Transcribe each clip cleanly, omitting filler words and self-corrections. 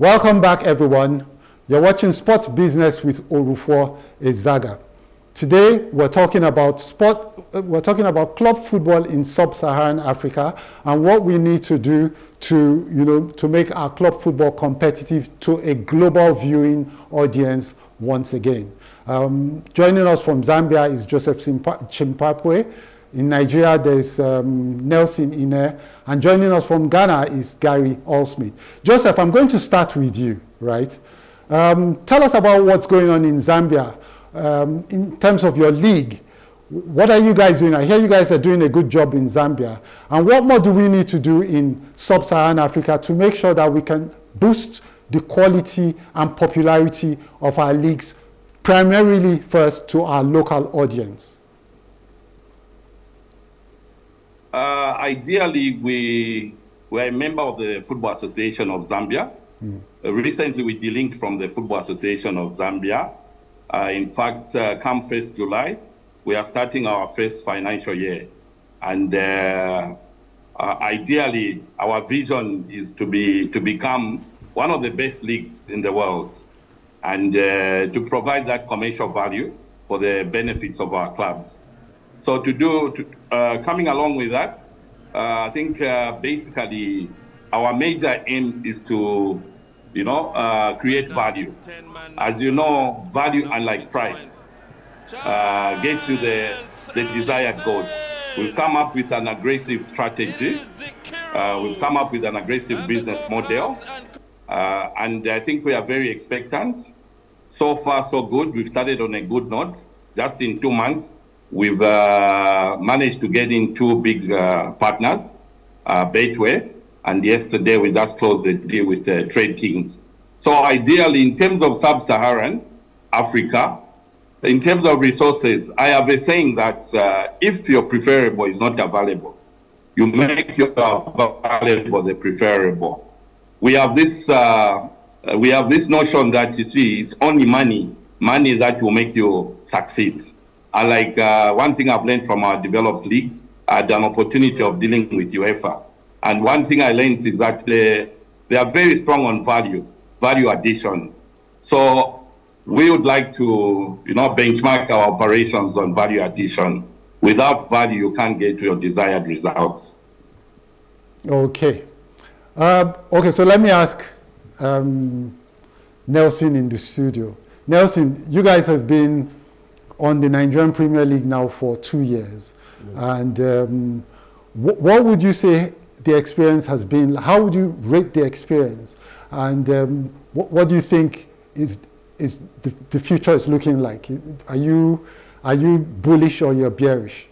Welcome back, everyone. You're watching Sports Business with Orufo, Ezaga. Today, we're talking about club football in sub-Saharan Africa and what we need to do to make our club football competitive to a global viewing audience once again. Joining us from Zambia is Joseph Chimpapwe. In Nigeria, there's Nelson Ine. And joining us from Ghana is Gary Allsmith. Joseph, I'm going to start with you, right? Tell us about what's going on in Zambia in terms of your league. What are you guys doing? I hear you guys are doing a good job in Zambia. And what more do we need to do in sub-Saharan Africa to make sure that we can boost the quality and popularity of our leagues, primarily first to our local audience? Ideally, we're a member of the Football Association of Zambia. Recently, we delinked from the Football Association of Zambia. In fact, come 1st July, we are starting our first financial year. And ideally, our vision is to become one of the best leagues in the world and to provide that commercial value for the benefits of our clubs. So coming along with that, I think basically our major aim is to, create value. As you know, value, unlike price, gets you the desired goal. We've come up with an aggressive strategy. We've come up with an aggressive business model. And I think we are very expectant. So far, so good. We've started on a good note. Just in 2 months, we've managed to get in two big partners, Betway, and yesterday we just closed the deal with Trade Kings. So ideally, in terms of sub-Saharan Africa, in terms of resources, I have a saying that if your preferable is not available, you make your available the preferable. We have this notion that, you see, it's only money that will make you succeed. One thing I've learned from our developed leagues, I had an opportunity of dealing with UEFA. And one thing I learned is that they are very strong on value addition. So we would like to, benchmark our operations on value addition. Without value, you can't get to your desired results. Okay. So let me ask Nelson in the studio. Nelson, you guys have been on the Nigerian Premier League now for 2 years. Yes. And what would you say the experience has been? How would you rate the experience? And what do you think is the future is looking like? Are you bullish or you're bearish?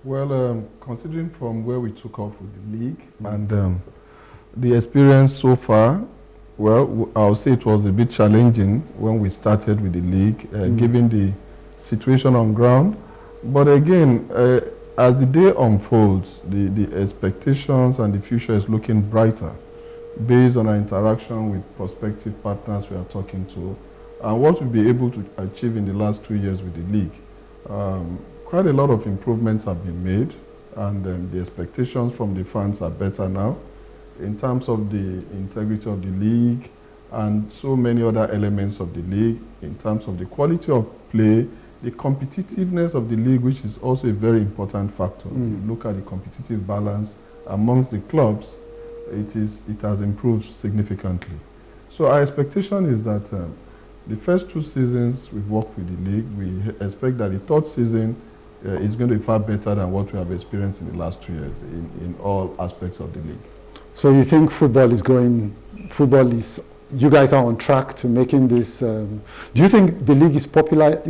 Well, considering from where we took off with the league and the experience so far, well, I'll say it was a bit challenging when we started with the league, given the situation on ground. But again, as the day unfolds, the expectations and the future is looking brighter based on our interaction with prospective partners we are talking to and what we'll be able to achieve in the last 2 years with the league. Quite a lot of improvements have been made, and the expectations from the fans are better now in terms of the integrity of the league and so many other elements of the league, in terms of the quality of play, the competitiveness of the league, which is also a very important factor. You look at the competitive balance amongst the clubs, it has improved significantly. So our expectation is that the first 2 seasons we've worked with the league, we expect that the 3rd season is going to be far better than what we have experienced in the last 2 years in all aspects of the league. So you think you guys are on track to making this, do you think the league is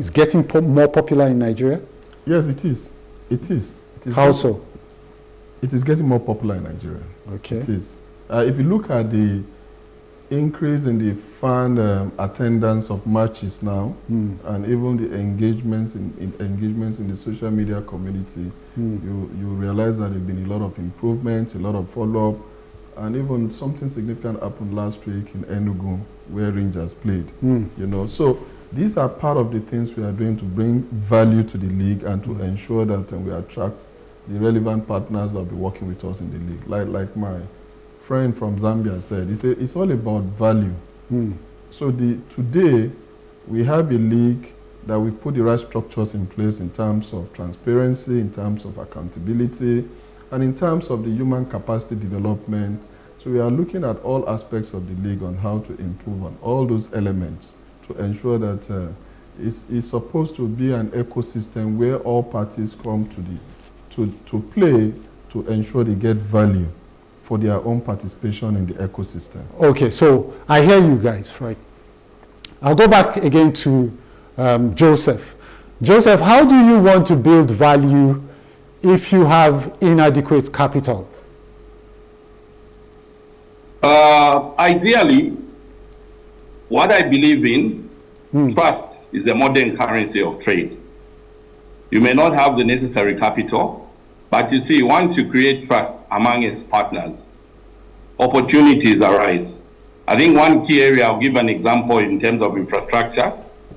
getting more popular in Nigeria? Yes, it is. It is. How so? It is getting more popular in Nigeria. Okay. It is. If you look at the increase in the fan attendance of matches now, and even the engagements in the social media community, you realize that there have been a lot of improvements, a lot of follow-up, and even something significant happened last week in Enugu, where Rangers played. So these are part of the things we are doing to bring value to the league and to ensure that we attract the relevant partners that will be working with us in the league, like my friend from Zambia said, it's all about value. Mm. So today, we have a league that we put the right structures in place in terms of transparency, in terms of accountability, and in terms of the human capacity development. So we are looking at all aspects of the league on how to improve on all those elements to ensure that it's supposed to be an ecosystem where all parties come to play to ensure they get value for their own participation in the ecosystem. Okay, so I hear you guys, right? I'll go back again to Joseph. Joseph, how do you want to build value if you have inadequate capital? Ideally, what I believe in, trust is a modern currency of trade. You may not have the necessary capital, but you see, once you create trust among its partners, opportunities arise. I think one key area, I'll give an example in terms of infrastructure.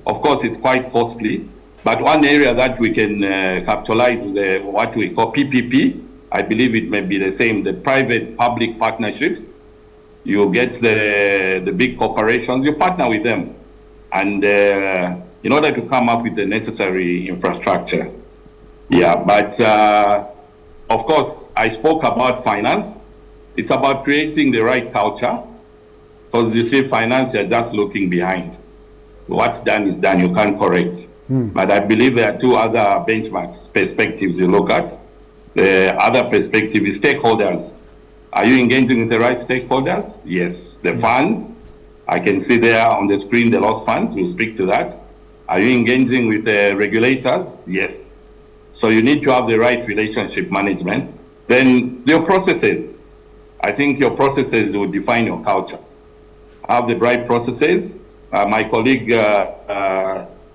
Of course, it's quite costly, but one area that we can capitalize is what we call PPP. I believe it may be the same, the private-public partnerships. You get the big corporations, you partner with them, and in order to come up with the necessary infrastructure. Yeah, but of course, I spoke about finance. It's about creating the right culture, because you see, finance, you're just looking behind. What's done is done, you can't correct. But I believe there are two other benchmarks, perspectives you look at. The other perspective is stakeholders. Are you engaging with the right stakeholders? Yes. The funds, I can see there on the screen the lost funds, we'll speak to that. Are you engaging with the regulators? Yes. So you need to have the right relationship management. Then your processes. I think your processes will define your culture. Have the right processes. My colleague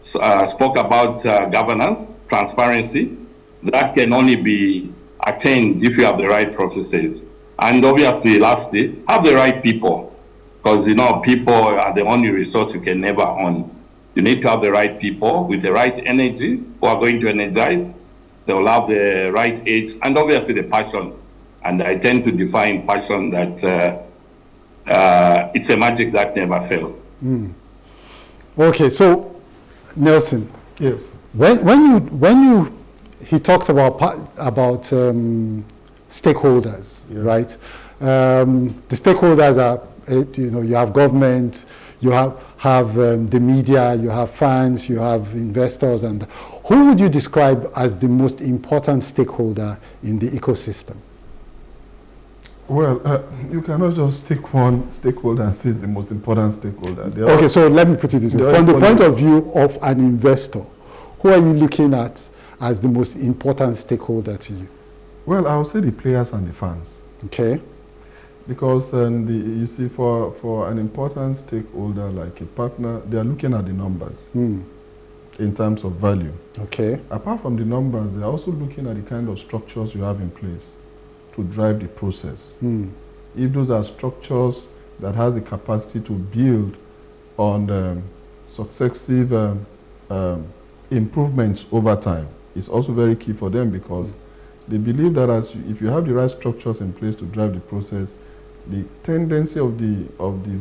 spoke about governance, transparency. That can only be attained if you have the right processes. And obviously, lastly, have the right people. Because, people are the only resource you can never own. You need to have the right people with the right energy who are going to energize. They will have the right age and obviously the passion. And I tend to define passion that it's a magic that never fails. Okay, so Nelson. Yes. He talked about stakeholders, yeah. right? The stakeholders are, you have government, you have the media, you have fans, you have investors, and who would you describe as the most important stakeholder in the ecosystem? Well, you cannot just take one stakeholder and say it's the most important stakeholder. Okay, so let me put it this way. From the point of view of an investor, who are you looking at as the most important stakeholder to you? Well, I would say the players and the fans. Okay. Because you see, for an important stakeholder like a partner, they are looking at the numbers in terms of value. Okay. Apart from the numbers, they are also looking at the kind of structures you have in place to drive the process. If those are structures that has the capacity to build on successive improvements over time, it's also very key for them, because they believe that if you have the right structures in place to drive the process, the tendency of the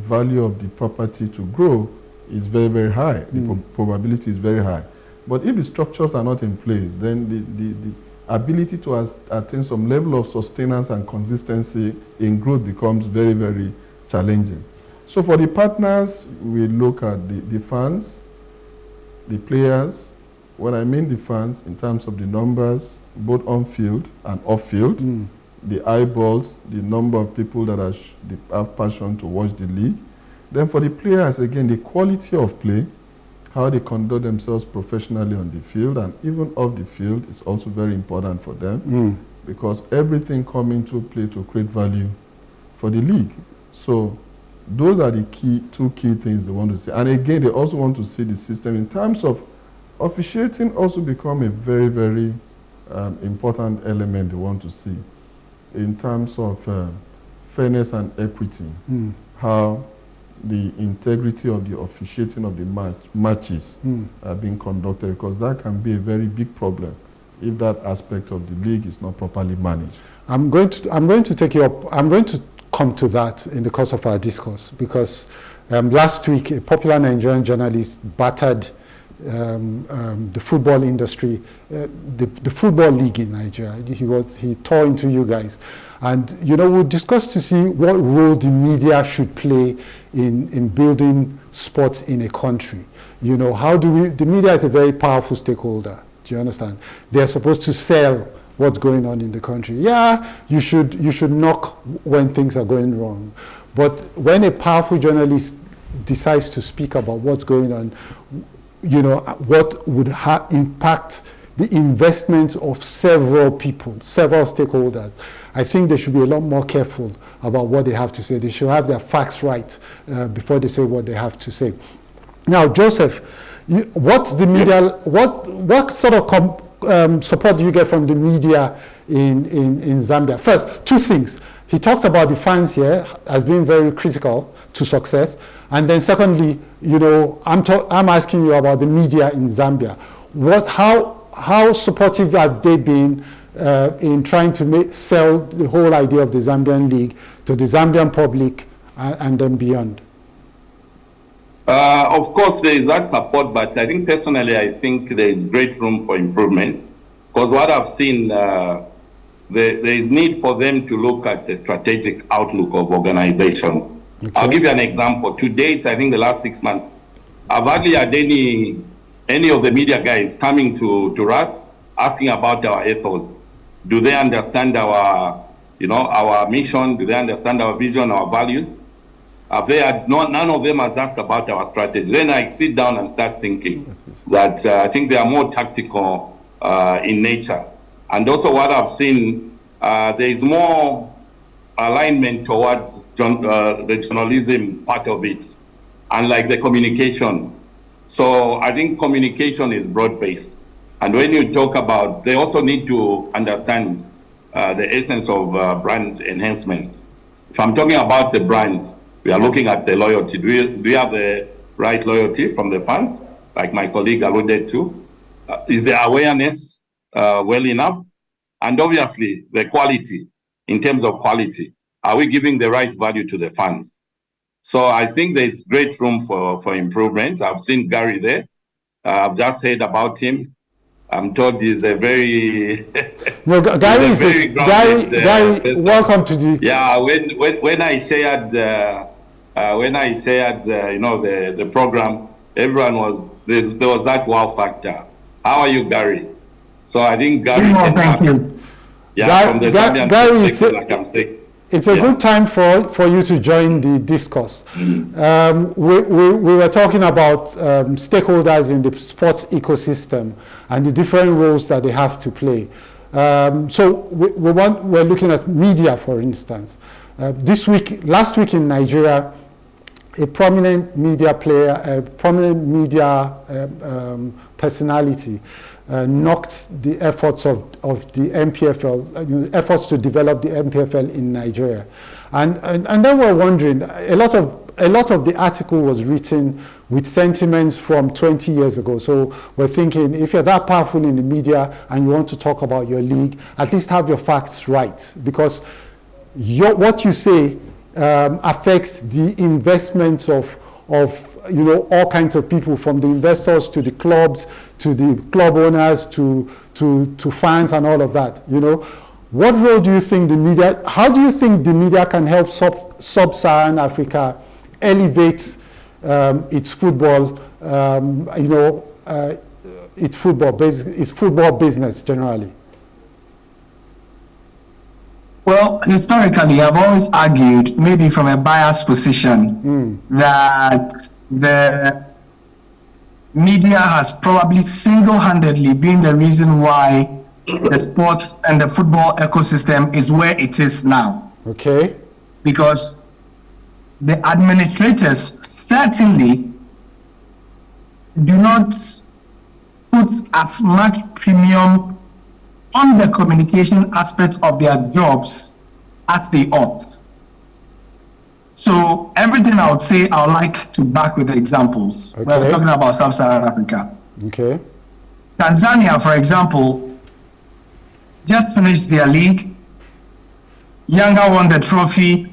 value of the property to grow is very, very high. The probability is very high. But if the structures are not in place, then the ability to attain some level of sustenance and consistency in growth becomes very, very challenging. So for the partners, we look at the fans, the players. When I mean the fans, in terms of the numbers, both on field and off field, the eyeballs, the number of people that have passion to watch the league. Then for the players, again, the quality of play, how they conduct themselves professionally on the field and even off the field is also very important for them, because everything comes into play to create value for the league. So those are the two key things they want to see. And again, they also want to see the system in terms of officiating also become a very, very important element they want to see in terms of fairness and equity, how the integrity of the officiating of the matches are being conducted, because that can be a very big problem if that aspect of the league is not properly managed. I'm going to come to that in the course of our discourse, because last week a popular Nigerian journalist battered the football industry, the football league in Nigeria. He tore into you guys, and we'll discuss to see what role the media should play in building sports in a country. How do we? The media is a very powerful stakeholder. Do you understand? They're supposed to sell what's going on in the country. Yeah, you should knock when things are going wrong, but when a powerful journalist decides to speak about what's going on, what would impact the investment of several people, several stakeholders, I think they should be a lot more careful about what they have to say. They should have their facts right before they say what they have to say. Now, Joseph, what's the media? What sort of support do you get from the media in Zambia? First, two things. He talked about the fans here as being very critical to success, and then secondly, I'm asking you about the media in Zambia. How supportive have they been in trying to sell the whole idea of the Zambian League to the Zambian public and then beyond? Of course, there is that support, but I think personally, I think there is great room for improvement. Because what I've seen, there is need for them to look at the strategic outlook of organizations. Okay. I'll give you an example. To date, I think the last 6 months, I've hardly had any of the media guys coming to us asking about our ethos. Do they understand our mission? Do they understand our vision, our values? None of them has asked about our strategy. Then I sit down and start thinking that I think they are more tactical in nature. And also what I've seen, there is more alignment towards the journalism part of it, unlike the communication. So I think communication is broad-based. And when you talk about, they also need to understand the essence of brand enhancement. If I'm talking about the brands, we are looking at the loyalty. Do we have the right loyalty from the fans, like my colleague alluded to? Is the awareness well enough? And obviously, the quality, in terms of quality, are we giving the right value to the fans? So I think there's great room for improvement. I've seen Gary there. I've just heard about him. I'm told he's a very no. Gary is very grounded, Gary. Welcome to the. Yeah, when I shared the program, everyone was there was that wow factor. How are you, Gary? So I think Gary. Thank you. Yeah, from the Zambian perspective, like I'm saying. It's a good time for you to join the discourse. Mm-hmm. We were talking about stakeholders in the sports ecosystem and the different roles that they have to play. So we're looking at media, for instance. Last week in Nigeria, a prominent media player, a prominent media personality knocked the efforts of the MPFL, efforts to develop the MPFL in Nigeria, and then we're wondering, a lot of the article was written with sentiments from 20 years ago. So we're thinking, if you're that powerful in the media and you want to talk about your league, at least have your facts right, because what you say affects the investment of all kinds of people, from the investors to the clubs, to the club owners, to fans and all of that. What role do you think the media, how do you think the media can help sub-Saharan Africa elevate its football, its football business generally? Well, historically, I've always argued, maybe from a biased position, that the media has probably single-handedly been the reason why the sports and the football ecosystem is where it is now. Okay. Because the administrators certainly do not put as much premium on the communication aspect of their jobs as they ought. So everything I would say, I would like to back with the examples. Okay. We're talking about Sub-Saharan Africa. Okay. Tanzania, for example, just finished their league. Yanga won the trophy.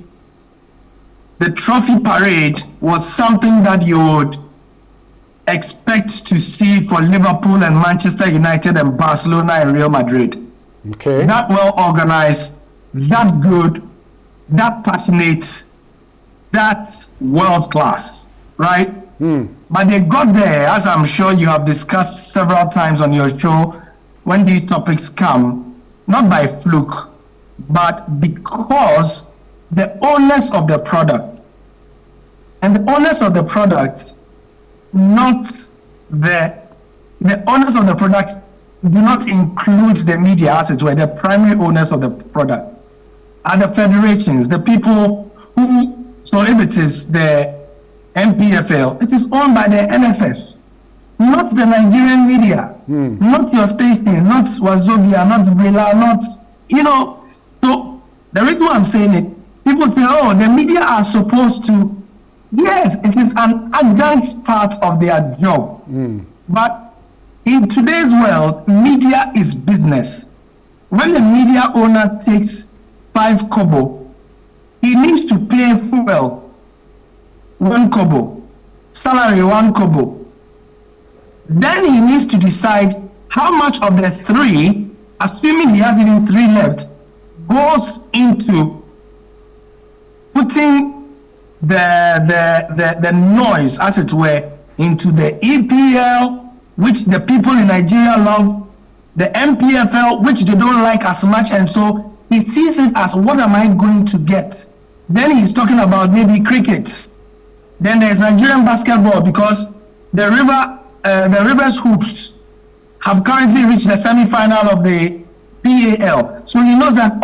the trophy parade was something that you would expect to see for Liverpool and Manchester United and Barcelona and Real Madrid. Okay. That well organized, that good, that passionate, that world class, right? But they got there, as I'm sure you have discussed several times on your show, when these topics come, not by fluke, but because the owners of the product, and the owners of the product, not the owners of the product do not include the media, as it were. The primary owners of the product are the federations, the people who, so if it is the MPFL, it is owned by the NFF, not the Nigerian media, not your station, not Wazobia, not Brila, not, so the reason why I'm saying it, people say, oh, the media are supposed to, yes, it is an adjunct part of their job. But in today's world, media is business. When the media owner takes 5 kobo, he needs to pay fuel 1 kobo, salary 1 kobo. Then he needs to decide how much of the 3, assuming he has even 3 left, goes into putting the noise, as it were, into the EPL, which the people in Nigeria love, the MPFL, which they don't like as much, and so he sees it as, what am I going to get? Then he's talking about maybe cricket. Then there's Nigerian basketball, because the Rivers Hoops have currently reached the semi-final of the PAL. So he knows that,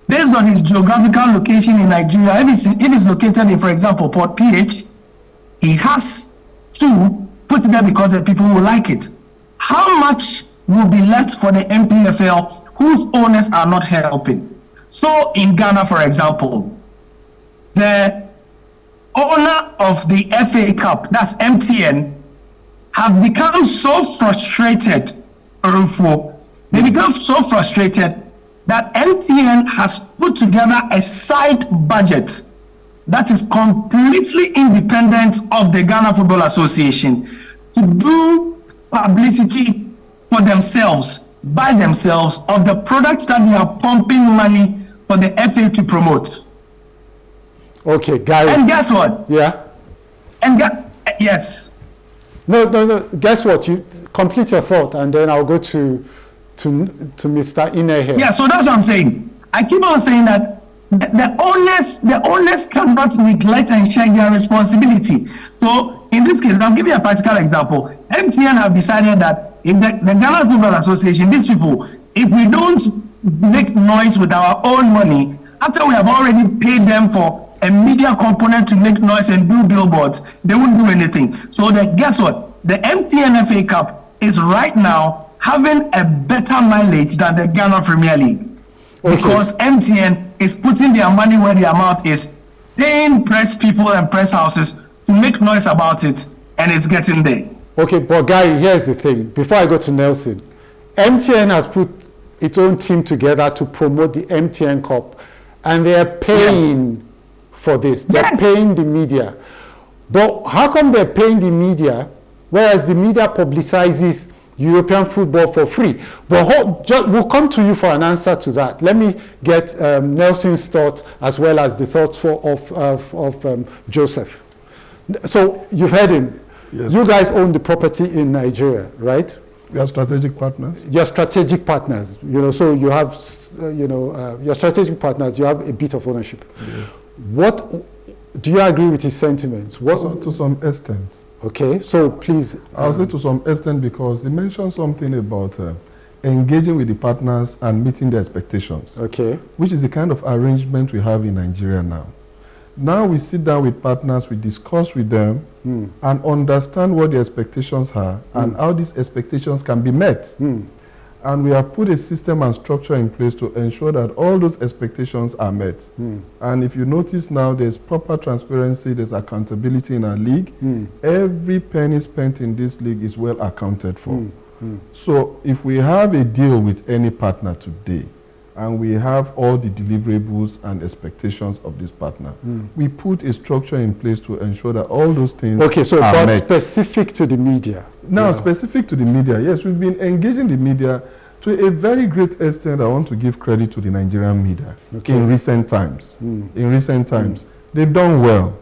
based on his geographical location in Nigeria, if it's located in, for example, Port PH, he has to put it there because the people will like it. How much will be left for the MPFL, whose owners are not helping? So in Ghana, for example, the owner of the FA Cup, that's MTN, have become so frustrated, Orufo, they become so frustrated that MTN has put together a side budget that is completely independent of the Ghana Football Association to do publicity for themselves, by themselves, of the products that they are pumping money for the FA to promote. Okay, Gary. And guess what? Yeah. And yes. No. Guess what? You complete your thought, and then I'll go to Mr. Ine here. Yeah. So that's what I'm saying. I keep on saying that the owners cannot neglect and share their responsibility. So in this case, I'll give you a practical example. MTN have decided that if the Ghana Football Association, these people, if we don't make noise with our own money, after we have already paid them for a media component to make noise and do billboards, they won't do anything. So guess what? The MTN FA Cup is right now having a better mileage than the Ghana Premier League. Okay. Because MTN is putting their money where their mouth is, paying press people and press houses to make noise about it, and it's getting there. Okay, but Gary, here's the thing. Before I go to Nelson, MTN has put its own team together to promote the MTN Cup, and they are paying for this. They're paying the media. But how come they're paying the media, whereas the media publicizes European football for free? But we'll come to you for an answer to that. Let me get Nelson's thoughts as well as the thoughts of Joseph. So you've heard him. Yes. You guys own the property in Nigeria, right? We are strategic partners. You're strategic partners. So you have, your strategic partners. You have a bit of ownership. Yes. What do you agree with his sentiments? To some extent. Okay, so please. I'll say to some extent, because he mentioned something about engaging with the partners and meeting their expectations. Okay. Which is the kind of arrangement we have in Nigeria now. Now we sit down with partners, we discuss with them and understand what the expectations are and how these expectations can be met. And we have put a system and structure in place to ensure that all those expectations are met. And if you notice now, there's proper transparency, there's accountability in our league. Every penny spent in this league is well accounted for. So if we have a deal with any partner today, and we have all the deliverables and expectations of this partner. We put a structure in place to ensure that all those things Okay, so are but met. specific to the media. Now, specific to the media, yes, we've been engaging the media to a very great extent. I want to give credit to the Nigerian media in recent times. In recent times, they've done well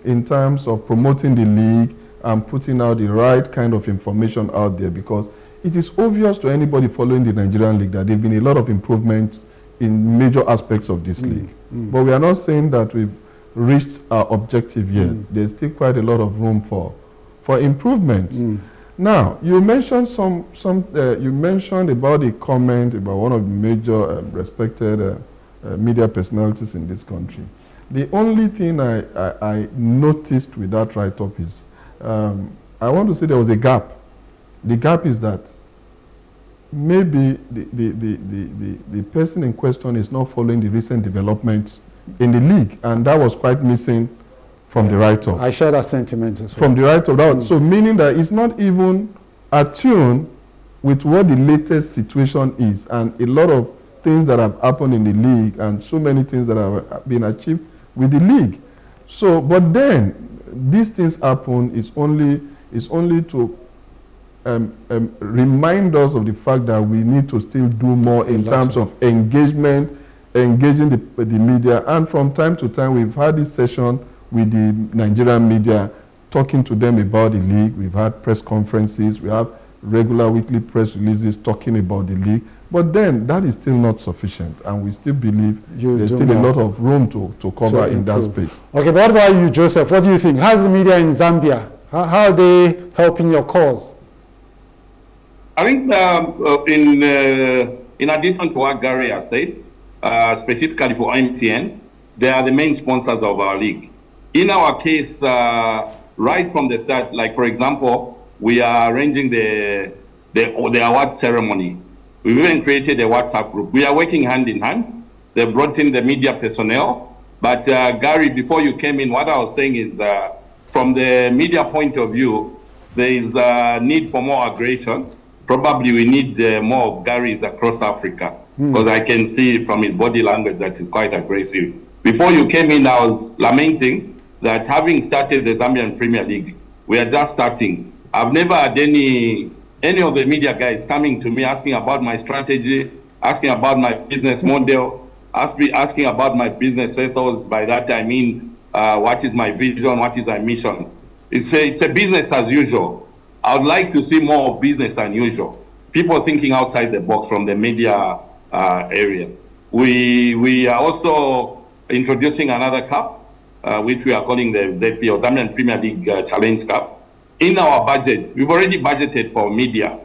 in terms of promoting the league and putting out the right kind of information out there, because it is obvious to anybody following the Nigerian league that there have been a lot of improvements in major aspects of this league. But we are not saying that we've reached our objective yet. There's still quite a lot of room for improvements. Now, you mentioned you mentioned about a comment about one of the major respected media personalities in this country. The only thing I noticed with that write-up is, I want to say there was a gap. The gap is that maybe the person in question is not following the recent developments in the league, and that was quite missing from the write-up. I share that sentiment as well. From the write-up, so meaning that it's not even attuned with what the latest situation is, and a lot of things that have happened in the league, and so many things that have been achieved with the league. So, but then these things happen is only to remind us of the fact that we need to still do more in terms of engaging the media. And from time to time, we've had this session with the Nigerian media, talking to them about the league. We've had press conferences. We have regular weekly press releases talking about the league. But then that is still not sufficient, and we still believe there's still a lot of room to cover in that space. Okay, but what about you, Joseph? What do you think? How's the media in Zambia? How are they helping your cause? I think in addition to what Gary has said, specifically for MTN, they are the main sponsors of our league. In our case, right from the start, like for example, we are arranging the award ceremony. We've even created a WhatsApp group. We are working hand in hand. They brought in the media personnel. But Gary, before you came in, what I was saying is from the media point of view, there is a need for more aggression. Probably we need more of Gary's across Africa, because I can see from his body language that he's quite aggressive. Before you came in, I was lamenting that having started the Zambian Premier League, we are just starting. I've never had any of the media guys coming to me asking about my strategy, asking about my business model, asking about my business ethos. By that I mean, what is my vision, what is my mission. It's a business as usual. I would like to see more of business as usual. People thinking outside the box from the media area. We are also introducing another cup, which we are calling the ZP, or Zambian Premier League Challenge Cup. In our budget, we've already budgeted for media.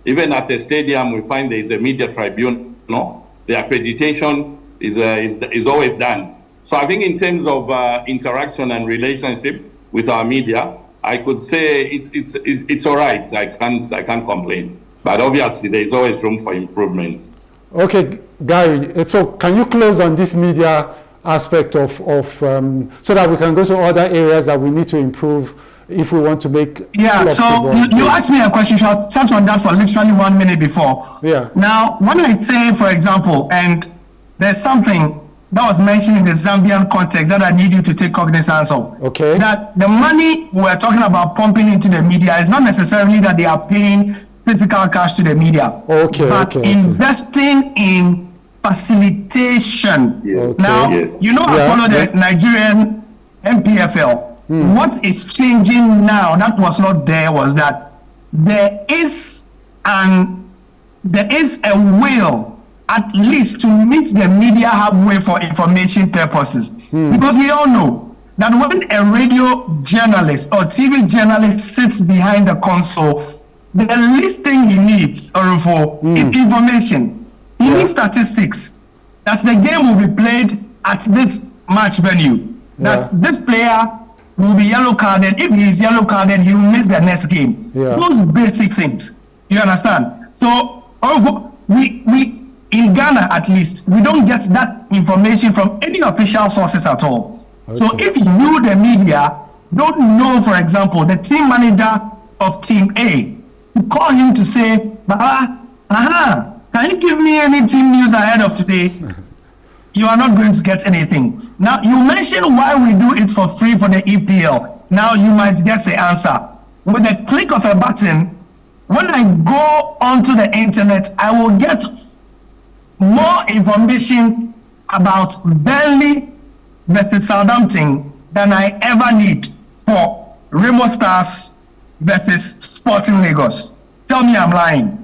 Even at the stadium, we find there is a media tribunal. No? The accreditation is always done. So I think in terms of interaction and relationship with our media, I could say it's all right. I can't complain. But obviously, there is always room for improvement. Okay, Gary. So can you close on this media aspect of so that we can go to other areas that we need to improve if we want to make... Yeah, so you asked me a question, so I'll touch on that for literally 1 minute before. Yeah. Now, when I say, for example, and there's something that was mentioned in the Zambian context that I need you to take cognizance of. Okay. That the money we're talking about pumping into the media is not necessarily that they are paying physical cash to the media. Okay. But investing in facilitation. Yes. Now, you know, I follow the Nigerian MPFL. What is changing now that was not there was that there is a will at least to meet the media halfway for information purposes. Because we all know that when a radio journalist or TV journalist sits behind the console, the least thing he needs, Orufo, is information. He needs statistics. That the game will be played at this match venue. That this player will be yellow carded. If he is yellow carded, he will miss the next game. Those basic things. You understand? So we in Ghana at least, we don't get that information from any official sources at all. Okay. So if you, the media, don't know, for example, the team manager of Team A, you call him to say, Baba, Can you give me any team news ahead of today? You are not going to get anything. Now, you mentioned why we do it for free for the EPL. Now, you might guess the answer. With the click of a button, when I go onto the internet, I will get more information about Burnley versus Southampton than I ever need for Remo Stars versus Sporting Lagos. Tell me I'm lying.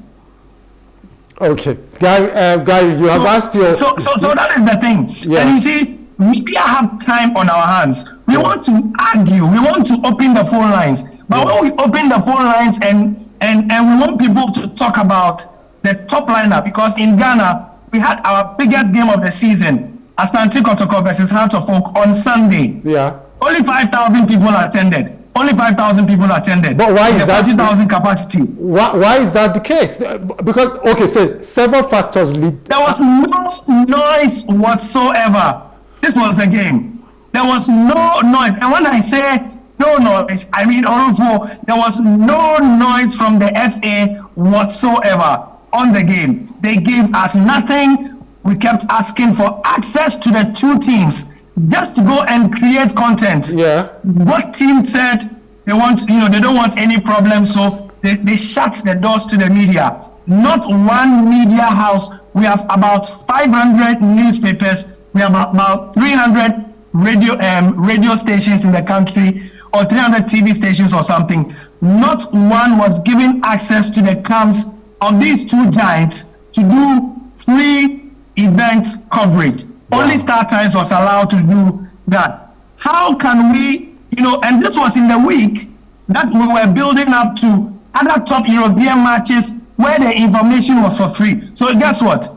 Okay, Gary, you have asked your... So that is the thing. Yeah. And you see, media have time on our hands. We want to argue. We want to open the phone lines. But when we open the phone lines and we want people to talk about the top lineup, because in Ghana, we had our biggest game of the season, Asante Kotoko versus Heart of Oak on Sunday. Yeah. Only 5,000 people attended. Only 5,000 people attended. But why is that? 40,000 capacity. Why is that the case? Because, okay, so several factors lead... There was no noise whatsoever. This was the game. There was no noise. And when I say no noise, I mean Orufo, there was no noise from the FA whatsoever on the game. They gave us nothing. We kept asking for access to the two teams just to go and create content. Yeah. What team said they want, they don't want any problem, so they shut the doors to the media. Not one media house. We have about 500 newspapers. We have about 300 radio stations in the country, or 300 TV stations or something. Not one was given access to the camps of these two giants to do free event coverage. Wow. Only Star Times was allowed to do that. How can we, and this was in the week that we were building up to other top European matches where the information was for free. So guess what?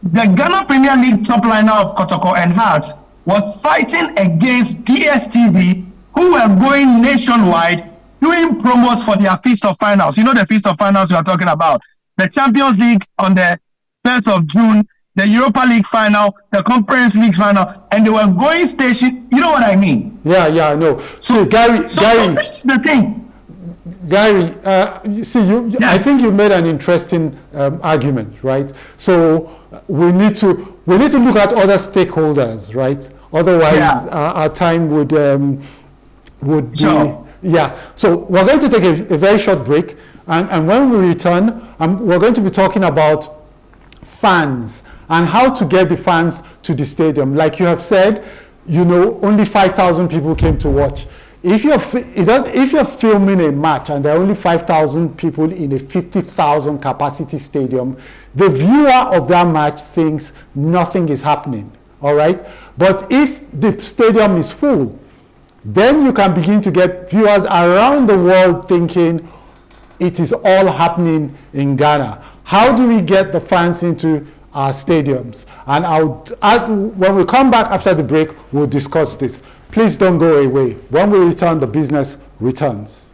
The Ghana Premier League top liner of Kotoko and Hearts was fighting against DSTV, who were going nationwide doing promos for their Feast of Finals. You know the Feast of Finals we are talking about. The Champions League on the 1st of June, the Europa League final, the Conference League final, and they were going station. You know what I mean? Yeah, I know. So Gary, this is the thing. Gary, you see, yes. I think you made an interesting argument, right? So we need to look at other stakeholders, right? Otherwise, our time would be sure. Yeah. So we're going to take a very short break, and when we return, we're going to be talking about fans and how to get the fans to the stadium. Like you have said, only 5,000 people came to watch. If you're filming a match and there are only 5,000 people in a 50,000 capacity stadium, the viewer of that match thinks nothing is happening, all right? But if the stadium is full, then you can begin to get viewers around the world thinking it is all happening in Ghana. How do we get the fans into our stadiums? And when we come back after the break, we'll discuss this. Please don't go away. When we return, the business returns.